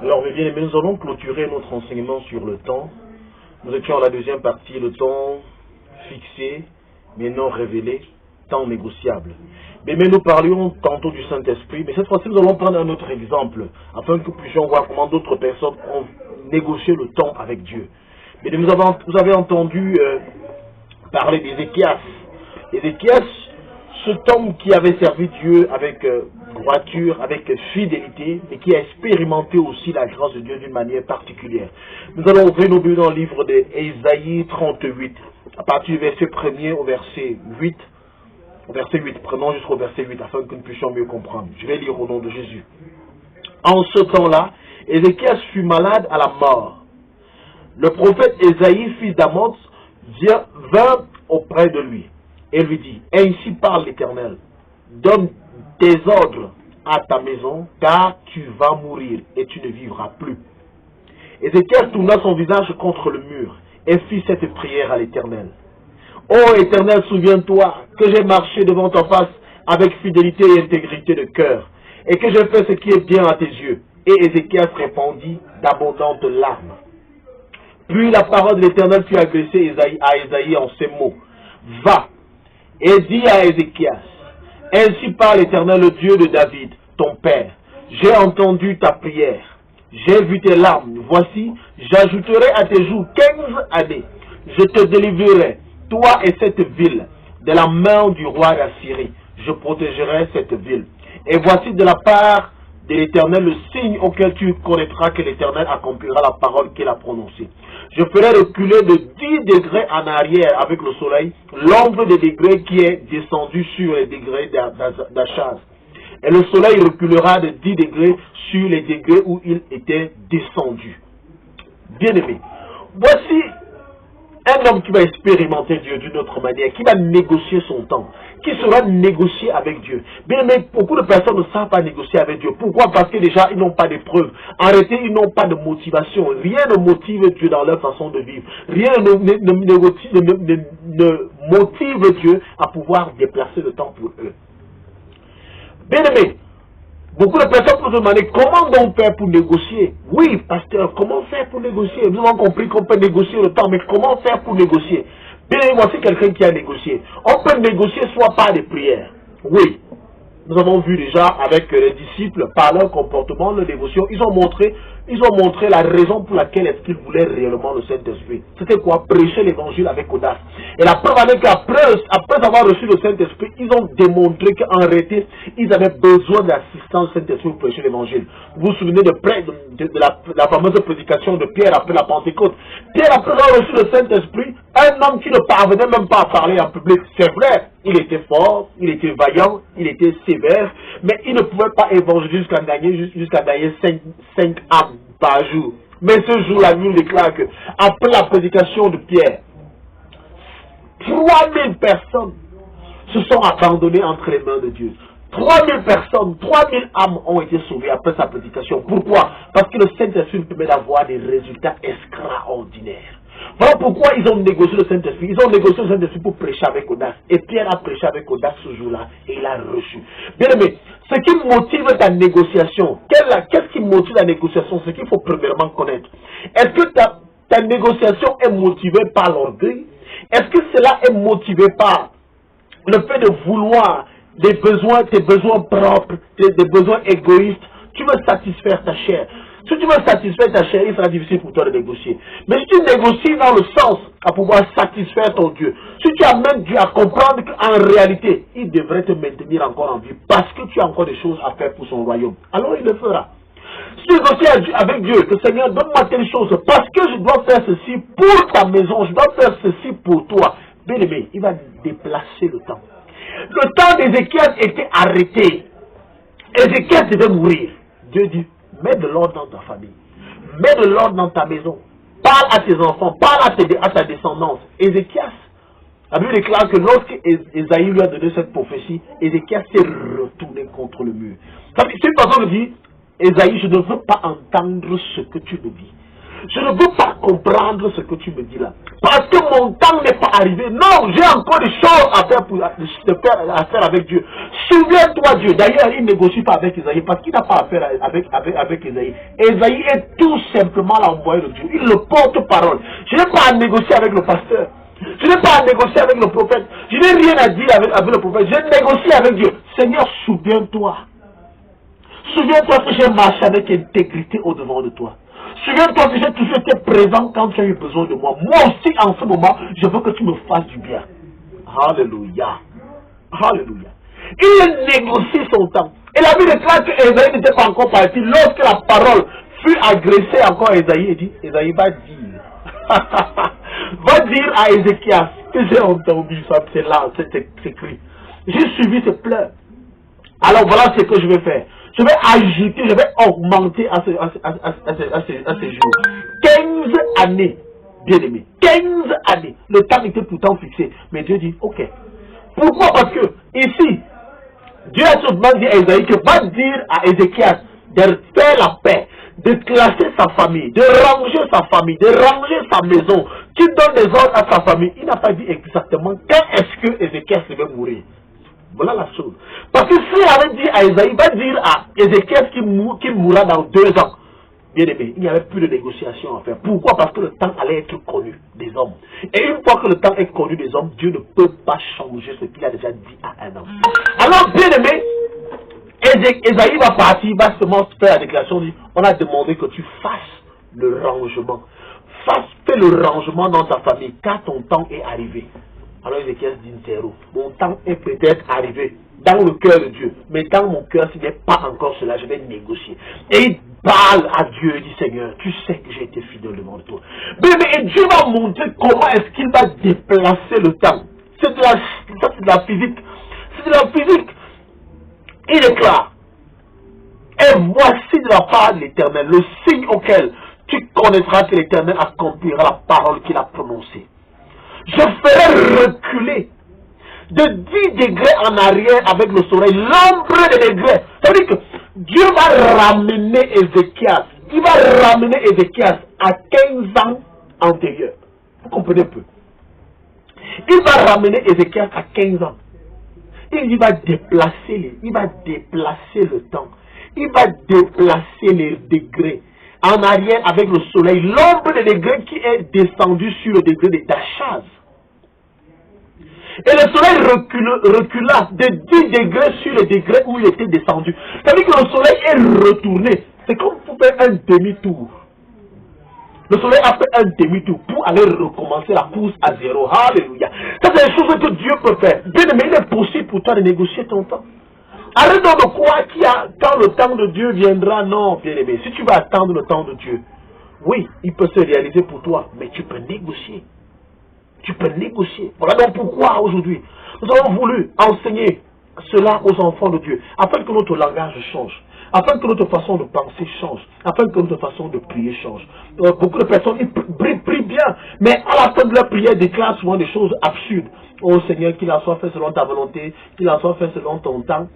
Alors, mes bien-aimés, nous allons clôturer notre enseignement sur le temps. Nous étions à la deuxième partie, le temps fixé, mais non révélé, temps négociable. Mais nous parlions tantôt du Saint-Esprit, mais cette fois-ci, nous allons prendre un autre exemple, afin que nous puissions voir comment d'autres personnes ont négocié le temps avec Dieu. Mais vous avez entendu parler d'Ézéchias. Ézéchias, cet homme qui avait servi Dieu avec droiture, avec fidélité, et qui a expérimenté aussi la grâce de Dieu d'une manière particulière. Nous allons ouvrir nos Bibles dans le livre d'Ésaïe 38, à partir du verset 1er au verset 8. Au verset 8, prenons jusqu'au verset 8, afin que nous puissions mieux comprendre. Je vais lire au nom de Jésus. En ce temps-là, Ézéchias fut malade à la mort. Le prophète Ésaïe, fils d'Amos, vint auprès de lui et lui dit, « Ainsi parle l'Éternel, donne tes ordres à ta maison, car tu vas mourir et tu ne vivras plus. » Ézéchias tourna son visage contre le mur et fit cette prière à l'Éternel. « Ô Éternel, souviens-toi que j'ai marché devant ta face avec fidélité et intégrité de cœur, et que j'ai fait ce qui est bien à tes yeux. » Et Ézéchias répondit d'abondantes larmes. Puis la parole de l'Éternel fut adressée à Ésaïe en ces mots. « Va et dis à Ézéchias, ainsi parle l'Éternel, le Dieu de David, ton père. J'ai entendu ta prière, j'ai vu tes larmes. Voici, j'ajouterai à tes jours 15 années. Je te délivrerai, toi et cette ville, de la main du roi d'Assyrie. Je protégerai cette ville. Et voici de la part de l'Éternel le signe auquel tu connaîtras que l'Éternel accomplira la parole qu'il a prononcée. Je ferai reculer de 10 degrés en arrière avec le soleil l'ombre des degrés qui est descendue sur les degrés d'Achaz. Et le soleil reculera de 10 degrés sur les degrés où il était descendu. Bien-aimé, voici un homme qui va expérimenter Dieu d'une autre manière, qui va négocier son temps, qui sera négocié avec Dieu. Bien, mais beaucoup de personnes ne savent pas négocier avec Dieu. Pourquoi? Parce que déjà, ils n'ont pas de preuves. En réalité, ils n'ont pas de motivation. Rien ne motive Dieu dans leur façon de vivre. Rien ne motive Dieu à pouvoir déplacer le temps pour eux. Bien aimé, beaucoup de personnes peuvent se demander comment donc faire pour négocier. Oui, pasteur, comment faire pour négocier? Nous avons compris qu'on peut négocier le temps, mais comment faire pour négocier? Bien, voici quelqu'un qui a négocié. On peut négocier soit par des prières. Oui, nous avons vu déjà avec les disciples, par leur comportement, leur dévotion, ils ont montré la raison pour laquelle est-ce qu'ils voulaient réellement le Saint-Esprit. C'était quoi? Prêcher l'évangile avec audace. Et la preuve est qu'après avoir reçu le Saint-Esprit, ils ont démontré qu'en réalité, ils avaient besoin de l'assistance du Saint-Esprit pour prêcher l'évangile. Vous vous souvenez de la fameuse prédication de Pierre après la Pentecôte. Pierre, après avoir reçu le Saint-Esprit, un homme qui ne parvenait même pas à parler en public, c'est vrai, il était fort, il était vaillant, il était sévère, mais il ne pouvait pas évangéliser jusqu'à gagner 5 âmes par jour. Mais ce jour-là, nous déclare que, après la prédication de Pierre, 3000 personnes se sont abandonnées entre les mains de Dieu. 3000 personnes, 3000 âmes ont été sauvées après sa prédication. Pourquoi? Parce que le Saint-Esprit permet d'avoir des résultats extraordinaires. Voilà pourquoi ils ont négocié le Saint-Esprit. Ils ont négocié le Saint-Esprit pour prêcher avec audace. Et Pierre a prêché avec audace ce jour-là. Et il a reçu. Bien aimé, ce qui motive ta négociation, qu'est-ce qui motive la négociation? Ce qu'il faut premièrement connaître. Est-ce que ta négociation est motivée par l'orgueil? Est-ce que cela est motivé par le fait de vouloir tes besoins propres, des besoins égoïstes? Tu veux satisfaire ta chair. Si tu veux satisfaire ta chair, il sera difficile pour toi de négocier. Mais si tu négocies dans le sens à pouvoir satisfaire ton Dieu, si tu amènes Dieu à comprendre qu'en réalité, il devrait te maintenir encore en vie parce que tu as encore des choses à faire pour son royaume, alors il le fera. Si tu négocies avec Dieu, que Seigneur, donne-moi telle chose parce que je dois faire ceci pour ta maison, je dois faire ceci pour toi. Bien aimé, il va déplacer le temps. Le temps d'Ézéchias était arrêté. Ézéchias devait mourir. Dieu dit, mets de l'ordre dans ta famille. Mets de l'ordre dans ta maison. Parle à tes enfants. Parle à ta descendance. Ézéchias, la Bible déclare que lorsque Ésaïe lui a donné cette prophétie, Ézéchias s'est retourné contre le mur. C'est une façon de dire, Ésaïe, je ne veux pas entendre ce que tu me dis. Je ne veux pas comprendre ce que tu me dis là. Parce que mon temps n'est pas arrivé. Non, j'ai encore des choses à faire avec Dieu. Souviens-toi Dieu. D'ailleurs, il ne négocie pas avec Esaïe parce qu'il n'a pas affaire avec Esaïe. Esaïe est tout simplement l'envoyé de Dieu. Il le porte-parole. Je n'ai pas à négocier avec le pasteur. Je n'ai pas à négocier avec le prophète. Je n'ai rien à dire avec le prophète. Je négocie avec Dieu. Seigneur, souviens-toi. Souviens-toi que j'ai marché avec intégrité au-devant de toi. Souviens-toi que j'ai toujours été présent quand tu as eu besoin de moi. Moi aussi, en ce moment, je veux que tu me fasses du bien. Alléluia. Alléluia. Il négocie son temps. Et la Bible déclare que Esaïe n'était pas encore parti. Lorsque la parole fut agressée encore à Esaïe, il dit, Esaïe va dire. Va dire à Ézéchias que j'ai entendu ça. C'est là, c'est écrit. J'ai suivi ses pleurs. Alors voilà ce que je vais faire. Je vais ajouter, je vais augmenter à ces jours. 15 années, bien aimé. 15 années. Le temps était pourtant fixé. Mais Dieu dit, ok. Pourquoi? Parce que ici, Dieu a souvent dit à Esaïe que va dire à Ézéchias de faire la paix, de classer sa famille, de ranger sa famille, de ranger sa maison, qui donne des ordres à sa famille. Il n'a pas dit exactement quand est-ce que Ézéchias devait mourir. Voilà la chose. Parce que s'il avait dit à Esaïe, va dire à Ézéchias qui mourra dans 2 ans. Bien aimé, il n'y avait plus de négociation à faire. Pourquoi? Parce que le temps allait être connu des hommes. Et une fois que le temps est connu des hommes, Dieu ne peut pas changer ce qu'il a déjà dit à un homme. Alors, bien aimé, Esaïe va partir, va seulement faire la déclaration, dit, on a demandé que tu fasses le rangement. Fais le rangement dans ta famille, car ton temps est arrivé. Alors Ézéchias dit, mon temps est peut-être arrivé dans le cœur de Dieu, mais dans mon cœur, ce n'est pas encore cela, je vais négocier. Et il parle à Dieu, il dit, Seigneur, tu sais que j'ai été fidèle devant toi. Mais Dieu va montrer comment est-ce qu'il va déplacer le temps. C'est de la physique. C'est de la physique. Il déclare, et voici de la part de l'Éternel, le signe auquel tu connaîtras que l'Éternel accomplira la parole qu'il a prononcée. Je ferai reculer de 10 degrés en arrière avec le soleil, l'ombre des degrés. Ça veut dire que Dieu va ramener Ézéchias. Il va ramener Ézéchias à 15 ans antérieurs. Vous comprenez peu. Il va ramener Ézéchias à 15 ans. Il va déplacer le temps. Il va déplacer les degrés en arrière avec le soleil. L'ombre des degrés qui est descendu sur le degré d'Achaz. Et le soleil recula de 10 degrés sur le degré où il était descendu. C'est-à-dire que le soleil est retourné. C'est comme pour faire un demi-tour. Le soleil a fait un demi-tour pour aller recommencer la course à zéro. Alléluia. Ça, c'est des choses que Dieu peut faire. Bien aimé, il est possible pour toi de négocier ton temps. Arrête donc de croire qu'il y a, quand le temps de Dieu viendra. Non, bien aimé. Si tu vas attendre le temps de Dieu, oui, il peut se réaliser pour toi, mais tu peux négocier. Tu peux négocier. Voilà donc pourquoi aujourd'hui, nous avons voulu enseigner cela aux enfants de Dieu, afin que notre langage change, afin que notre façon de penser change, afin que notre façon de prier change. Beaucoup de personnes prient bien, mais à la fin de leur prière déclarent souvent des choses absurdes. Oh Seigneur, qu'il en soit fait selon ta volonté, qu'il en soit fait selon ton temps.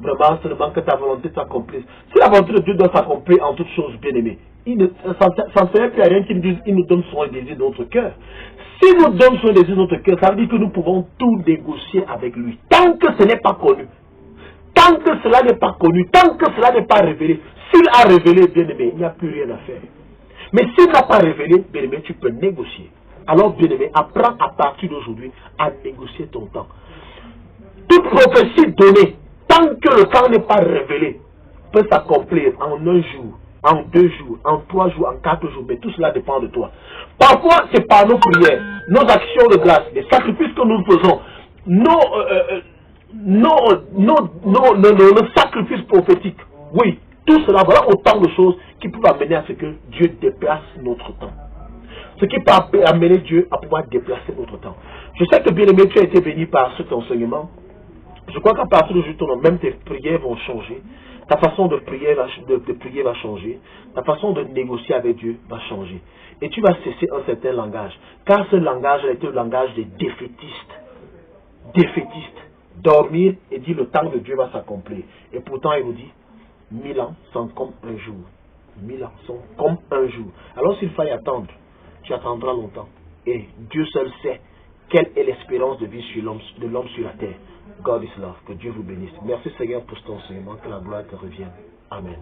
Vraiment, seulement que ta volonté s'accomplisse. Si la volonté de Dieu doit s'accomplir en toutes choses, bien aimées, ça ne serait plus à rien qu'il nous dise, il nous donne soin et désir de notre cœur. S'il nous donne soin et désir de notre cœur, ça veut dire que nous pouvons tout négocier avec lui. Tant que ce n'est pas connu, tant que cela n'est pas connu, tant que cela n'est pas révélé, s'il a révélé, bien aimé, il n'y a plus rien à faire. Mais s'il n'a pas révélé, bien aimé, tu peux négocier. Alors, bien aimé, apprends à partir d'aujourd'hui à négocier ton temps. Toute prophétie donnée, tant que le temps n'est pas révélé, peut s'accomplir en 1 jour, en 2 jours, en 3 jours, en 4 jours, mais tout cela dépend de toi. Parfois, c'est par nos prières, nos actions de grâce, les sacrifices que nous faisons, nos sacrifices prophétiques. Oui, tout cela, voilà autant de choses qui peuvent amener à ce que Dieu déplace notre temps. Ce qui peut amener Dieu à pouvoir déplacer notre temps. Je sais que bien aimé, tu as été béni par cet enseignement. Je crois qu'à partir de aujourd'hui, même tes prières vont changer. Ta façon de prier va changer. Ta façon de négocier avec Dieu va changer. Et tu vas cesser un certain langage. Car ce langage est le langage des défaitistes. Défaitistes. Dormir et dire le temps de Dieu va s'accomplir. Et pourtant il nous dit, 1000 ans sont comme un jour. 1000 ans sont comme un jour. Alors s'il faille attendre, tu attendras longtemps. Et Dieu seul sait quelle est l'espérance de vie de l'homme sur la terre. God is love. Que Dieu vous bénisse. Merci Seigneur pour cet enseignement. Que la gloire te revienne. Amen.